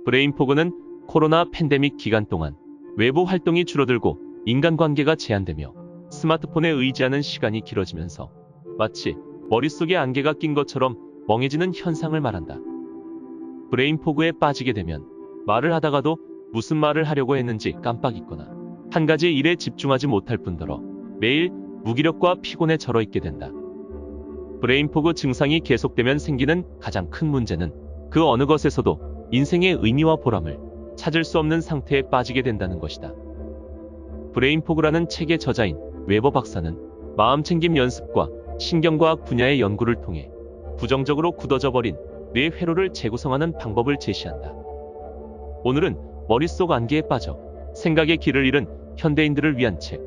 브레인포그는 코로나 팬데믹 기간 동안 외부 활동이 줄어들고 인간관계가 제한되며 스마트폰에 의지하는 시간이 길어지면서 마치 머릿속에 안개가 낀 것처럼 멍해지는 현상을 말한다. 브레인포그에 빠지게 되면 말을 하다가도 무슨 말을 하려고 했는지 깜빡 잊거나 한 가지 일에 집중하지 못할 뿐더러 매일 무기력과 피곤에 절어 있게 된다. 브레인포그 증상이 계속되면 생기는 가장 큰 문제는 그 어느 것에서도 인생의 의미와 보람을 찾을 수 없는 상태에 빠지게 된다는 것이다. 브레인포그라는 책의 저자인 웨버 박사는 마음챙김 연습과 신경과학 분야의 연구를 통해 부정적으로 굳어져 버린 뇌 회로를 재구성하는 방법을 제시한다. 오늘은 머릿속 안개에 빠져 생각의 길을 잃은 현대인들을 위한 책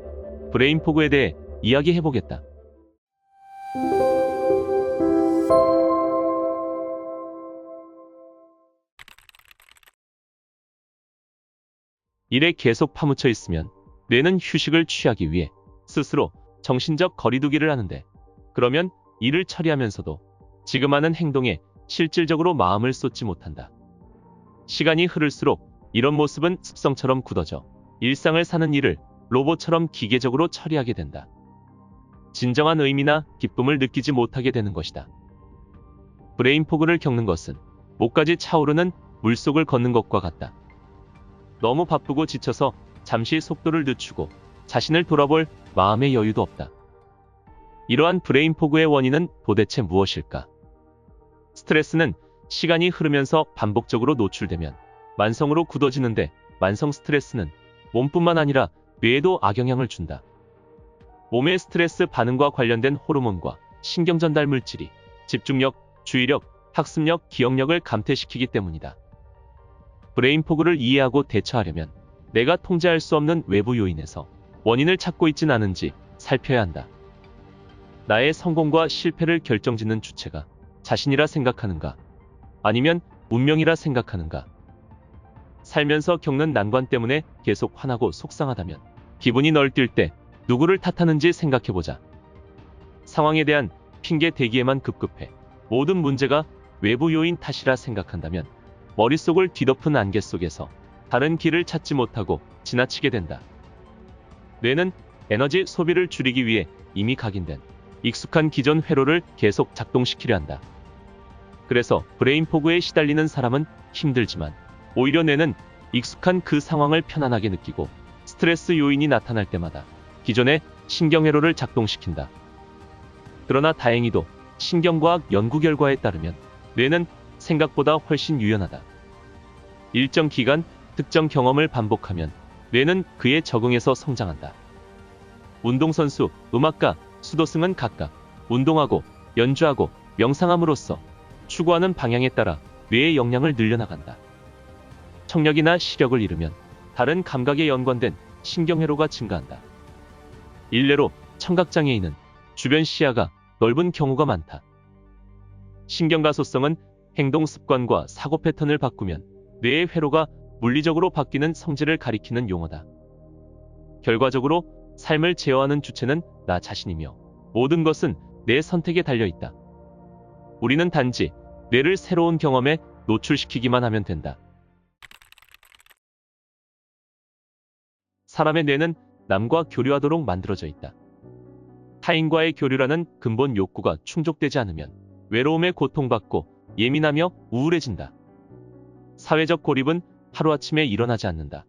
브레인포그에 대해 이야기해보겠다. 일에 계속 파묻혀 있으면 뇌는 휴식을 취하기 위해 스스로 정신적 거리두기를 하는데, 그러면 일을 처리하면서도 지금 하는 행동에 실질적으로 마음을 쏟지 못한다. 시간이 흐를수록 이런 모습은 습성처럼 굳어져 일상을 사는 일을 로봇처럼 기계적으로 처리하게 된다. 진정한 의미나 기쁨을 느끼지 못하게 되는 것이다. 브레인포그를 겪는 것은 목까지 차오르는 물속을 걷는 것과 같다. 너무 바쁘고 지쳐서 잠시 속도를 늦추고 자신을 돌아볼 마음의 여유도 없다. 이러한 브레인포그의 원인은 도대체 무엇일까? 스트레스는 시간이 흐르면서 반복적으로 노출되면 만성으로 굳어지는데, 만성 스트레스는 몸뿐만 아니라 뇌에도 악영향을 준다. 몸의 스트레스 반응과 관련된 호르몬과 신경 전달 물질이 집중력, 주의력, 학습력, 기억력을 감퇴시키기 때문이다. 브레인포그를 이해하고 대처하려면 내가 통제할 수 없는 외부 요인에서 원인을 찾고 있진 않은지 살펴야 한다. 나의 성공과 실패를 결정짓는 주체가 자신이라 생각하는가? 아니면 운명이라 생각하는가? 살면서 겪는 난관 때문에 계속 화나고 속상하다면 기분이 널뛸 때 누구를 탓하는지 생각해보자. 상황에 대한 핑계 대기에만 급급해 모든 문제가 외부 요인 탓이라 생각한다면 머릿속을 뒤덮은 안개 속에서 다른 길을 찾지 못하고 지나치게 된다. 뇌는 에너지 소비를 줄이기 위해 이미 각인된 익숙한 기존 회로를 계속 작동시키려 한다. 그래서 브레인포그에 시달리는 사람은 힘들지만 오히려 뇌는 익숙한 그 상황을 편안하게 느끼고 스트레스 요인이 나타날 때마다 기존의 신경회로를 작동시킨다. 그러나 다행히도 신경과학 연구 결과에 따르면 뇌는 생각보다 훨씬 유연하다. 일정 기간, 특정 경험을 반복하면 뇌는 그에 적응해서 성장한다. 운동선수, 음악가, 수도승은 각각 운동하고 연주하고 명상함으로써 추구하는 방향에 따라 뇌의 역량을 늘려나간다. 청력이나 시력을 잃으면 다른 감각에 연관된 신경회로가 증가한다. 일례로 청각장애인은 주변 시야가 넓은 경우가 많다. 신경가소성은 행동 습관과 사고 패턴을 바꾸면 뇌의 회로가 물리적으로 바뀌는 성질을 가리키는 용어다. 결과적으로 삶을 제어하는 주체는 나 자신이며 모든 것은 내 선택에 달려있다. 우리는 단지 뇌를 새로운 경험에 노출시키기만 하면 된다. 사람의 뇌는 남과 교류하도록 만들어져 있다. 타인과의 교류라는 근본 욕구가 충족되지 않으면 외로움에 고통받고 예민하며 우울해진다. 사회적 고립은 하루아침에 일어나지 않는다.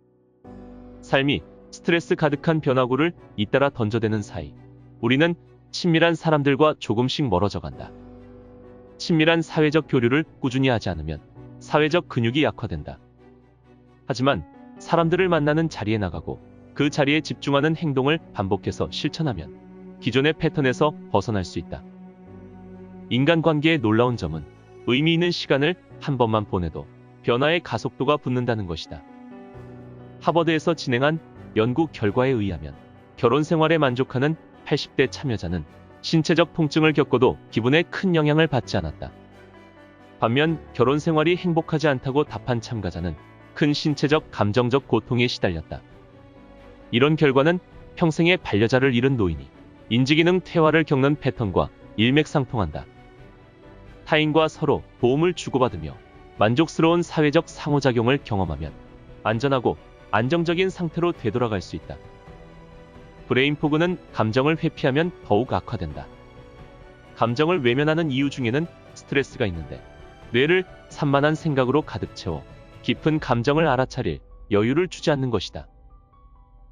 삶이 스트레스 가득한 변화구를 잇따라 던져대는 사이 우리는 친밀한 사람들과 조금씩 멀어져 간다. 친밀한 사회적 교류를 꾸준히 하지 않으면 사회적 근육이 약화된다. 하지만 사람들을 만나는 자리에 나가고 그 자리에 집중하는 행동을 반복해서 실천하면 기존의 패턴에서 벗어날 수 있다. 인간관계의 놀라운 점은 의미 있는 시간을 한 번만 보내도 변화의 가속도가 붙는다는 것이다. 하버드에서 진행한 연구 결과에 의하면 결혼 생활에 만족하는 80대 참여자는 신체적 통증을 겪어도 기분에 큰 영향을 받지 않았다. 반면 결혼 생활이 행복하지 않다고 답한 참가자는 큰 신체적 감정적 고통에 시달렸다. 이런 결과는 평생의 반려자를 잃은 노인이 인지기능 퇴화를 겪는 패턴과 일맥상통한다. 타인과 서로 도움을 주고받으며 만족스러운 사회적 상호작용을 경험하면 안전하고 안정적인 상태로 되돌아갈 수 있다. 브레인 포그는 감정을 회피하면 더욱 악화된다. 감정을 외면하는 이유 중에는 스트레스가 있는데 뇌를 산만한 생각으로 가득 채워 깊은 감정을 알아차릴 여유를 주지 않는 것이다.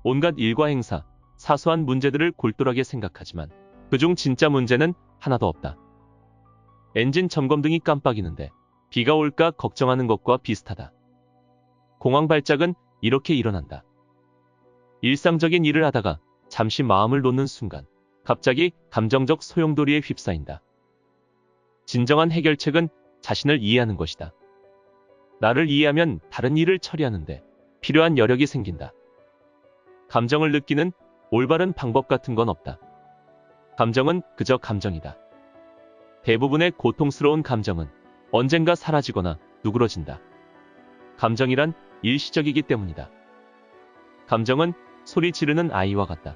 온갖 일과 행사, 사소한 문제들을 골똘하게 생각하지만 그중 진짜 문제는 하나도 없다. 엔진 점검등이 깜빡이는데 비가 올까 걱정하는 것과 비슷하다. 공황 발작은 이렇게 일어난다. 일상적인 일을 하다가 잠시 마음을 놓는 순간 갑자기 감정적 소용돌이에 휩싸인다. 진정한 해결책은 자신을 이해하는 것이다. 나를 이해하면 다른 일을 처리하는데 필요한 여력이 생긴다. 감정을 느끼는 올바른 방법 같은 건 없다. 감정은 그저 감정이다. 대부분의 고통스러운 감정은 언젠가 사라지거나 누그러진다. 감정이란 일시적이기 때문이다. 감정은 소리 지르는 아이와 같다.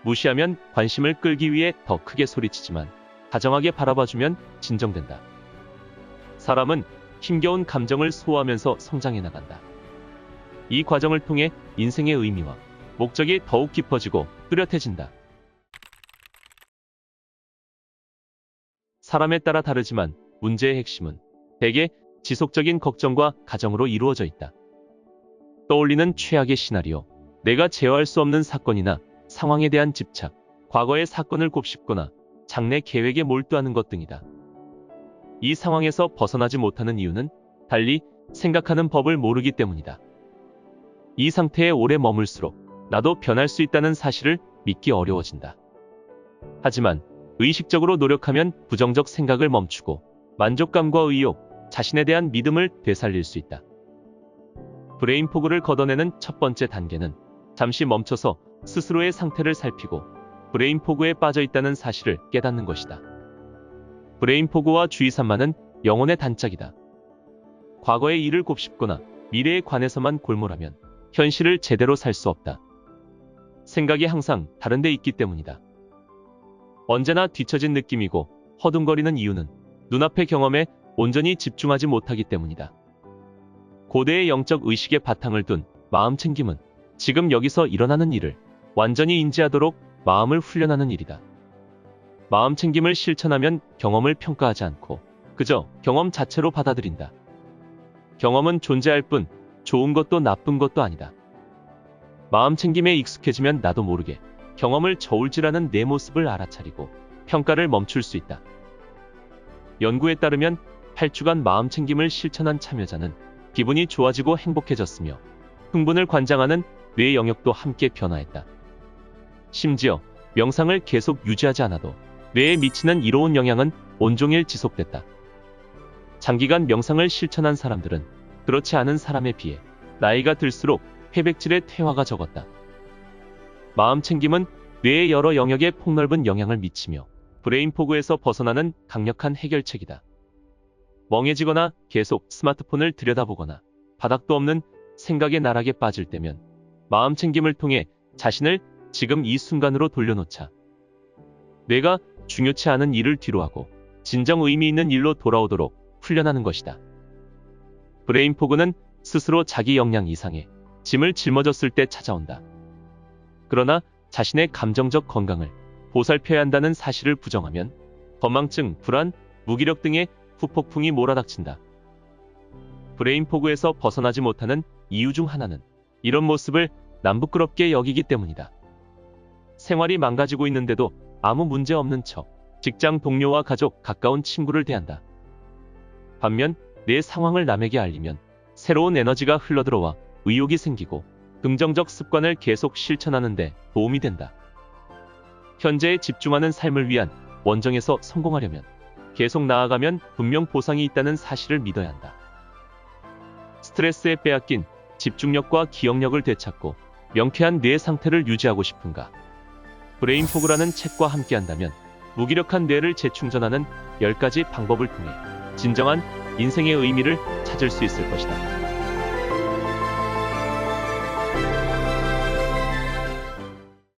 무시하면 관심을 끌기 위해 더 크게 소리치지만 다정하게 바라봐주면 진정된다. 사람은 힘겨운 감정을 소화하면서 성장해 나간다. 이 과정을 통해 인생의 의미와 목적이 더욱 깊어지고 뚜렷해진다. 사람에 따라 다르지만 문제의 핵심은 대개 지속적인 걱정과 가정으로 이루어져 있다. 떠올리는 최악의 시나리오, 내가 제어할 수 없는 사건이나 상황에 대한 집착, 과거의 사건을 곱씹거나 장래 계획에 몰두하는 것 등이다. 이 상황에서 벗어나지 못하는 이유는 달리 생각하는 법을 모르기 때문이다. 이 상태에 오래 머물수록 나도 변할 수 있다는 사실을 믿기 어려워진다. 하지만 의식적으로 노력하면 부정적 생각을 멈추고 만족감과 의욕, 자신에 대한 믿음을 되살릴 수 있다. 브레인 포그를 걷어내는 첫 번째 단계는 잠시 멈춰서 스스로의 상태를 살피고 브레인 포그에 빠져 있다는 사실을 깨닫는 것이다. 브레인 포그와 주의 산만은 영혼의 단짝이다. 과거의 일을 곱씹거나 미래에 관해서만 골몰하면 현실을 제대로 살 수 없다. 생각이 항상 다른 데 있기 때문이다. 언제나 뒤처진 느낌이고 허둥거리는 이유는 눈앞의 경험에 온전히 집중하지 못하기 때문이다. 고대의 영적 의식의 바탕을 둔 마음 챙김은 지금 여기서 일어나는 일을 완전히 인지하도록 마음을 훈련하는 일이다. 마음 챙김을 실천하면 경험을 평가하지 않고 그저 경험 자체로 받아들인다. 경험은 존재할 뿐 좋은 것도 나쁜 것도 아니다. 마음 챙김에 익숙해지면 나도 모르게 경험을 저울질하는 내 모습을 알아차리고 평가를 멈출 수 있다. 연구에 따르면 8주간 마음 챙김을 실천한 참여자는 기분이 좋아지고 행복해졌으며 흥분을 관장하는 뇌 영역도 함께 변화했다. 심지어 명상을 계속 유지하지 않아도 뇌에 미치는 이로운 영향은 온종일 지속됐다. 장기간 명상을 실천한 사람들은 그렇지 않은 사람에 비해 나이가 들수록 회백질의 퇴화가 적었다. 마음 챙김은 뇌의 여러 영역에 폭넓은 영향을 미치며 브레인 포그에서 벗어나는 강력한 해결책이다. 멍해지거나 계속 스마트폰을 들여다보거나 바닥도 없는 생각의 나락에 빠질 때면 마음 챙김을 통해 자신을 지금 이 순간으로 돌려놓자. 뇌가 중요치 않은 일을 뒤로하고 진정 의미 있는 일로 돌아오도록 훈련하는 것이다. 브레인 포그는 스스로 자기 역량 이상의 짐을 짊어졌을 때 찾아온다. 그러나 자신의 감정적 건강을 보살펴야 한다는 사실을 부정하면 건망증, 불안, 무기력 등의 후폭풍이 몰아닥친다. 브레인 포그에서 벗어나지 못하는 이유 중 하나는 이런 모습을 남부끄럽게 여기기 때문이다. 생활이 망가지고 있는데도 아무 문제 없는 척 직장 동료와 가족, 가까운 친구를 대한다. 반면 내 상황을 남에게 알리면 새로운 에너지가 흘러들어와 의욕이 생기고 긍정적 습관을 계속 실천하는 데 도움이 된다. 현재에 집중하는 삶을 위한 원정에서 성공하려면 계속 나아가면 분명 보상이 있다는 사실을 믿어야 한다. 스트레스에 빼앗긴 집중력과 기억력을 되찾고 명쾌한 뇌 상태를 유지하고 싶은가? 브레인 포그라는 책과 함께한다면 무기력한 뇌를 재충전하는 10가지 방법을 통해 진정한 인생의 의미를 찾을 수 있을 것이다.